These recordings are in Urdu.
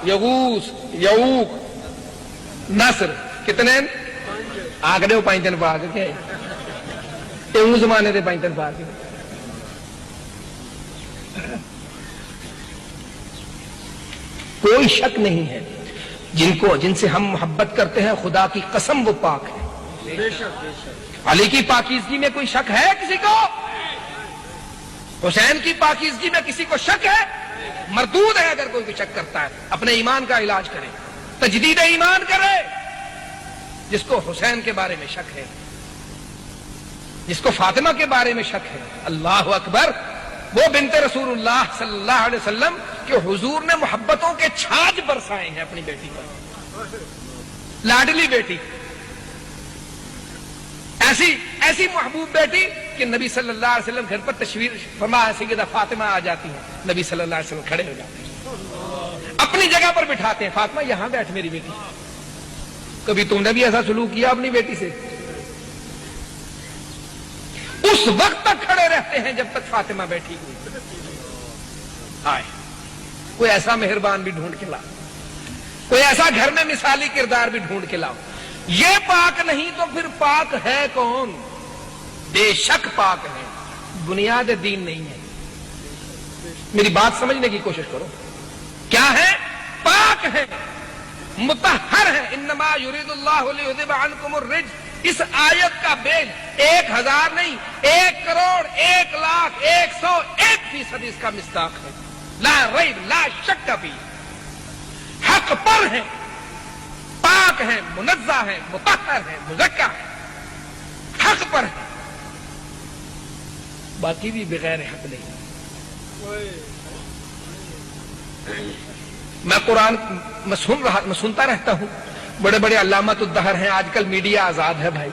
یغوث یعوق نصر کتنے آکڑے ہو 5 دن پاک کے اون زمانے دے 5 دن پاک کے کوئی شک نہیں ہے جن سے ہم محبت کرتے ہیں خدا کی قسم وہ پاک ہے. علی کی پاکیزگی میں کوئی شک ہے کسی کو؟ حسین کی پاکیزگی میں کسی کو شک ہے؟ مردود ہے. اگر کوئی شک کرتا ہے اپنے ایمان کا علاج کرے, تجدید ایمان کرے. جس کو حسین کے بارے میں شک ہے, جس کو فاطمہ کے بارے میں شک ہے, اللہ اکبر, وہ بنت رسول اللہ صلی اللہ علیہ وسلم کہ حضور نے محبتوں کے چھاج برسائے ہیں اپنی بیٹی پر, لاڈلی بیٹی, ایسی محبوب بیٹی کہ نبی صلی اللہ علیہ وسلم گھر پر تشریف فرما سیدہ فاطمہ آ جاتی ہیں, نبی صلی اللہ علیہ وسلم کھڑے ہو جاتے ہیں, اپنی جگہ پر بٹھاتے ہیں, فاطمہ یہاں بیٹھ میری بیٹی. کبھی تم نے بھی ایسا سلوک کیا اپنی بیٹی سے؟ اس وقت تک کھڑے رہتے ہیں جب تک فاطمہ بیٹھی ہوئی. آئے کوئی ایسا مہربان بھی ڈھونڈ کے لاؤ, کوئی ایسا گھر میں مثالی کردار بھی ڈھونڈ کے لاؤ. یہ پاک نہیں تو پھر پاک ہے کون؟ بے شک پاک ہے, بنیاد دین نہیں ہے. میری بات سمجھنے کی کوشش کرو. کیا ہے؟ پاک ہے, مطہر ہے. انما یرید اللہ لیذھب عنکم الرجس. اس آیت کا بیج 1000 نہیں, 1 کروڑ 1 لاکھ 101% اس کا مصداق ہے. لا ریب لا شک بھی حق پر ہے, پاک ہے, منزہ ہے, مطہر ہے, مزکہ ہے, حق پر ہے. باقی بھی بغیر حق نہیں. میں قرآن میں سنتا رہتا ہوں, بڑے بڑے علامات الدہر ہیں. آج کل میڈیا آزاد ہے بھائی,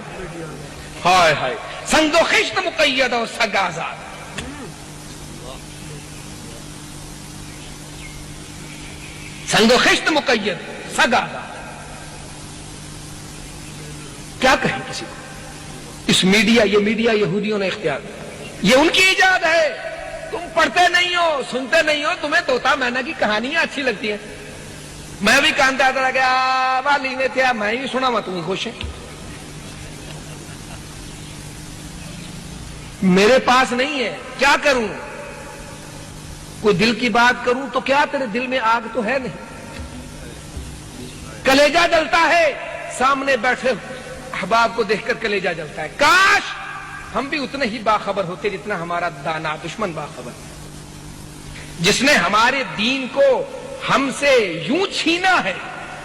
ہائے ہائے, سنگ و خشت مقید اور سگ آزاد. سنگ و خشت مقید, سگ آزاد. کیا کہیں کسی کو؟ اس میڈیا, یہ میڈیا یہودیوں نے اختیار, یہ ان کی ایجاد ہے. تم پڑھتے نہیں ہو, سنتے نہیں ہو, تمہیں طوطا مینا کی کہانیاں اچھی لگتی ہیں. میں بھی کانتا آتا کہ والی نے تھے, میں بھی سنا ہوا, تم خوش ہے. میرے پاس نہیں ہے, کیا کروں؟ کوئی دل کی بات کروں تو کیا, تیرے دل میں آگ تو ہے نہیں, کلیجہ جلتا ہے. سامنے بیٹھے احباب کو دیکھ کر کلیجہ جلتا ہے. کاش ہم بھی اتنے ہی باخبر ہوتے جتنا ہمارا دانا دشمن باخبر, جس نے ہمارے دین کو ہم سے یوں چھینا ہے,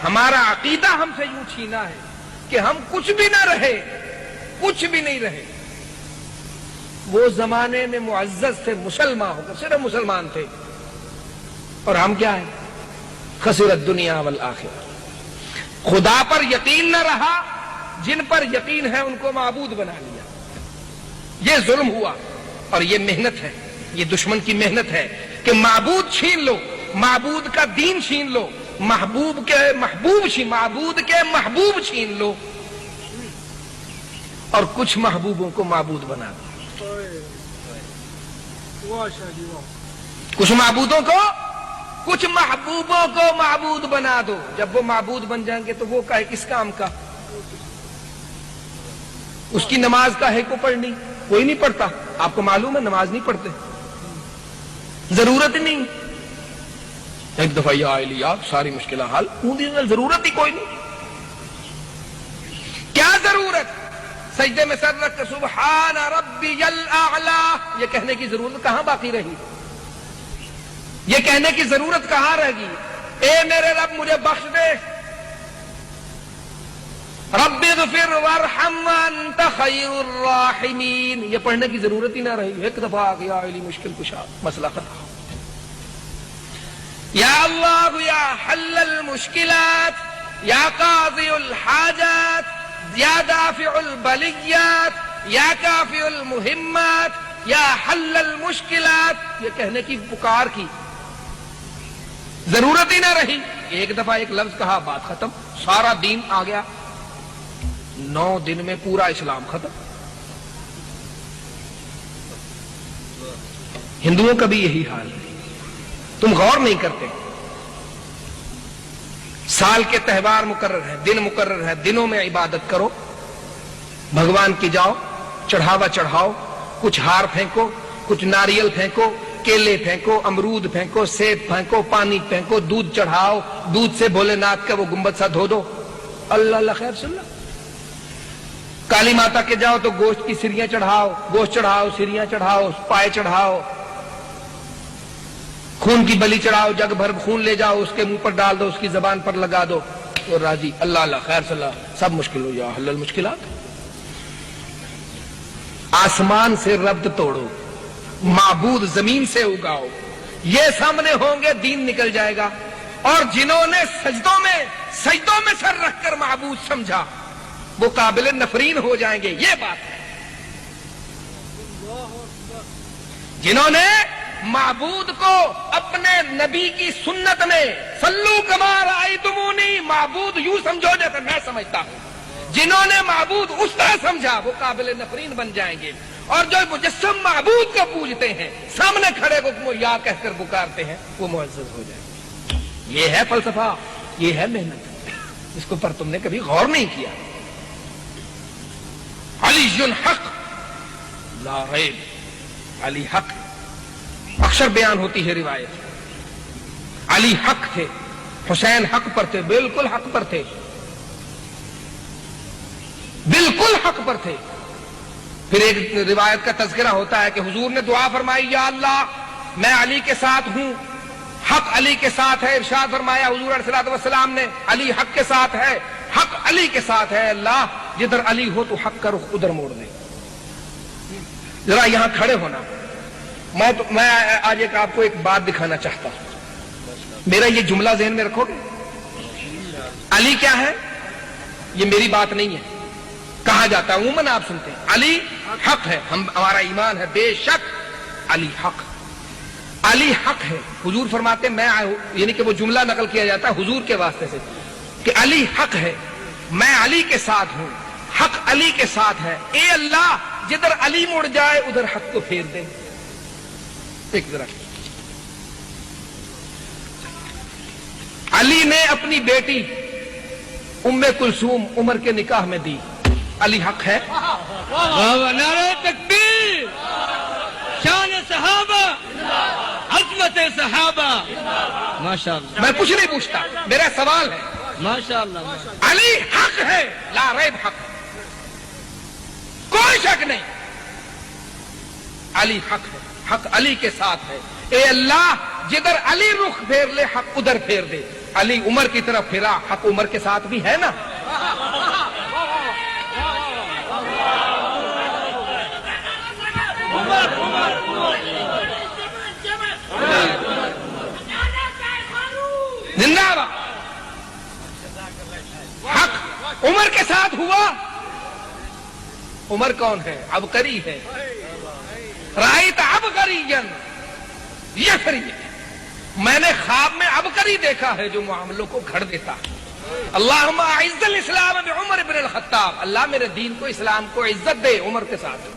ہمارا عقیدہ ہم سے یوں چھینا ہے کہ ہم کچھ بھی نہ رہے, کچھ بھی نہیں رہے. وہ زمانے میں معزز تھے, مسلمان ہو کر صرف مسلمان تھے, اور ہم کیا ہیں؟ خسرت دنیا والآخرہ. خدا پر یقین نہ رہا, جن پر یقین ہے ان کو معبود بنا لیا. یہ ظلم ہوا, اور یہ محنت ہے, یہ دشمن کی محنت ہے کہ معبود چھین لو, معبود کا دین چھین لو, معبود کے محبوب چھین لو, اور کچھ محبوبوں کو معبود بنا دو. کچھ محبوبوں کو معبود بنا دو. جب وہ معبود بن جائیں گے تو وہ کہے کس کام کا؟ اس کی نماز کا ہے کو پڑھنی, کوئی نہیں پڑھتا. آپ کو معلوم ہے نماز نہیں پڑھتے, ضرورت نہیں. ایک دفعہ یا علی آپ ساری مشکلیں حل, ضرورت ہی کوئی نہیں. کیا ضرورت؟ سجدے میں سر رکھ کر سبحان ربی الاعلی, یہ کہنے کی ضرورت کہاں باقی رہی؟ یہ کہنے کی ضرورت کہاں رہ گئی؟ اے میرے رب مجھے بخش دے, رب اغفر وارحم وانت خیر الراحمین, یہ پڑھنے کی ضرورت ہی نہ رہی. ایک دفعہ آ گیا علی مشکل کشا, مسئلہ ختم. یا اللہ یا حل المشکلات, یا قاضی الحاجات, یا دافع البلیات, یا کافی المہمات, یا حل المشکلات, یہ کہنے کی پکار کی ضرورت ہی نہ رہی. ایک دفعہ ایک لفظ کہا, بات ختم, سارا دین آ گیا. 9 دن میں پورا اسلام ختم. ہندوؤں کا بھی یہی حال ہے, تم غور نہیں کرتے. سال کے تہوار مقرر ہیں، دن مقرر ہے، دنوں میں عبادت کرو، بھگوان کی جاؤ، چڑھاوا چڑھاؤ، کچھ ہار پھینکو، کچھ ناریل پھینکو، کیلے پھینکو، امرود پھینکو، سیب پھینکو، پانی پھینکو، دودھ چڑھاؤ، دودھ سے بھولے ناتھ کا وہ گنبد سا دھو دو، اللہ اللہ خیر سن لو۔ کالی ماتا کے جاؤ تو گوشت کی سریاں چڑھاؤ، گوشت چڑھاؤ، سریاں چڑھاؤ، پائے چڑھاؤ، خون کی بلی چڑھاؤ، جگ بھر خون لے جاؤ، اس کے منہ پر ڈال دو، اس کی زبان پر لگا دو، تو راضی، اللہ اللہ خیر صلی اللہ، سب مشکل ہو جاؤ، حل المشکلات۔ آسمان سے ربط توڑو، معبود زمین سے اگاؤ، یہ سامنے ہوں گے دین نکل جائے گا۔ اور جنہوں نے سجدوں میں سر رکھ کر معبود سمجھا وہ قابل نفرین ہو جائیں گے، یہ بات ہے۔ جنہوں نے معبود کو اپنے نبی کی سنت میں صلو کما رأیتمونی، معبود یوں سمجھو جیسے میں سمجھتا ہوں، جنہوں نے معبود اس طرح سمجھا وہ قابل نفرین بن جائیں گے۔ اور جو مجسم معبود کو پوجتے ہیں، سامنے کھڑے کو یا کہہ کر پکارتے ہیں، وہ معزز ہو جائیں گے۔ یہ ہے فلسفہ، یہ ہے محنت، اس کو پر تم نے کبھی غور نہیں کیا۔ علی حق لا ریب، علی حق، اکثر بیان ہوتی ہے روایت، علی حق تھے، حسین حق پر تھے، بالکل حق پر تھے، بالکل حق پر تھے۔ پھر ایک روایت کا تذکرہ ہوتا ہے کہ حضور نے دعا فرمائی، یا اللہ میں علی کے ساتھ ہوں، حق علی کے ساتھ ہے۔ ارشاد فرمایا حضور علیہ الصلوۃ والسلام نے، علی حق کے ساتھ ہے، حق علی کے ساتھ ہے، اللہ جدھر علی ہو تو حق کا رخ ادھر موڑ دے۔ ذرا یہاں کھڑے ہونا، میں آج آپ کو ایک بات دکھانا چاہتا ہوں، میرا یہ جملہ ذہن میں رکھو گے؟ علی کیا ہے؟ یہ میری بات نہیں ہے، کہا جاتا ہے عموماً، آپ سنتے ہیں علی حق ہے، ہمارا ایمان ہے بے شک علی حق، علی حق ہے۔ حضور فرماتے میں، یعنی کہ وہ جملہ نقل کیا جاتا ہے حضور کے واسطے سے کہ علی حق ہے، میں علی کے ساتھ ہوں، حق علی کے ساتھ ہے، اے اللہ جدھر علی مڑ جائے ادھر حق کو پھیر دے۔ ایک ذرا علی نے اپنی بیٹی ام کلثوم عمر کے نکاح میں دی، علی حق ہے؟ نعرہ تکبیر، شان صحابہ، عظمت صحابہ، ماشاءاللہ۔ میں کچھ نہیں پوچھتا، میرا سوال ہے، ماشاءاللہ، علی حق ہے، لا ریب حق، کوئی شک نہیں، علی حق ہے، حق علی کے ساتھ ہے، اے اللہ جدھر علی رخ پھیر لے حق ادھر پھیر دے۔ علی عمر کی طرف پھرا، حق عمر کے ساتھ بھی ہے نا۔ زندہ باد، حق عمر کے ساتھ ہوا۔ عمر کون ہے؟ عبقری ہے، رأیت عبقریا یسری، میں نے خواب میں عبقری دیکھا ہے جو معاملوں کو گھڑ دیتا ہے۔ اللہم اعز الاسلام بعمر بن الخطاب، اللہ میرے دین کو، اسلام کو عزت دے عمر کے ساتھ۔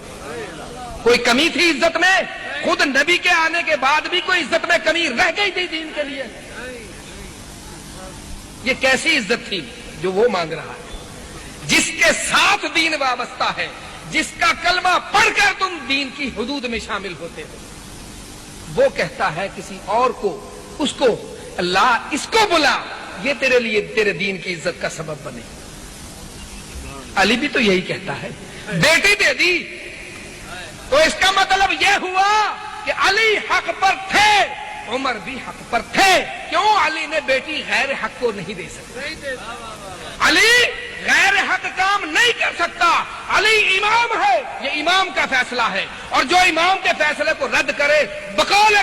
کوئی کمی تھی عزت میں؟ خود نبی کے آنے کے بعد بھی کوئی عزت میں کمی رہ گئی تھی دین کے لیے؟ یہ کیسی عزت تھی جو وہ مانگ رہا ہے؟ جس کے ساتھ دین وابستہ ہے، جس کا کلمہ پڑھ کر تم دین کی حدود میں شامل ہوتے ہو، وہ کہتا ہے کسی اور کو، اس کو اللہ اس کو بلا، یہ تیرے لیے تیرے دین کی عزت کا سبب بنے۔ علی بھی تو یہی کہتا ہے، بیٹی دے دی تو اس کا مطلب یہ ہوا کہ علی حق پر تھے، عمر بھی حق پر تھے۔ کیوں علی نے بیٹی غیر حق کو نہیں دے سکتا؟ علی غیر حق کام نہیں کر سکتا، علی امام ہے، یہ امام کا فیصلہ ہے، اور جو امام کے فیصلے کو رد کرے بقول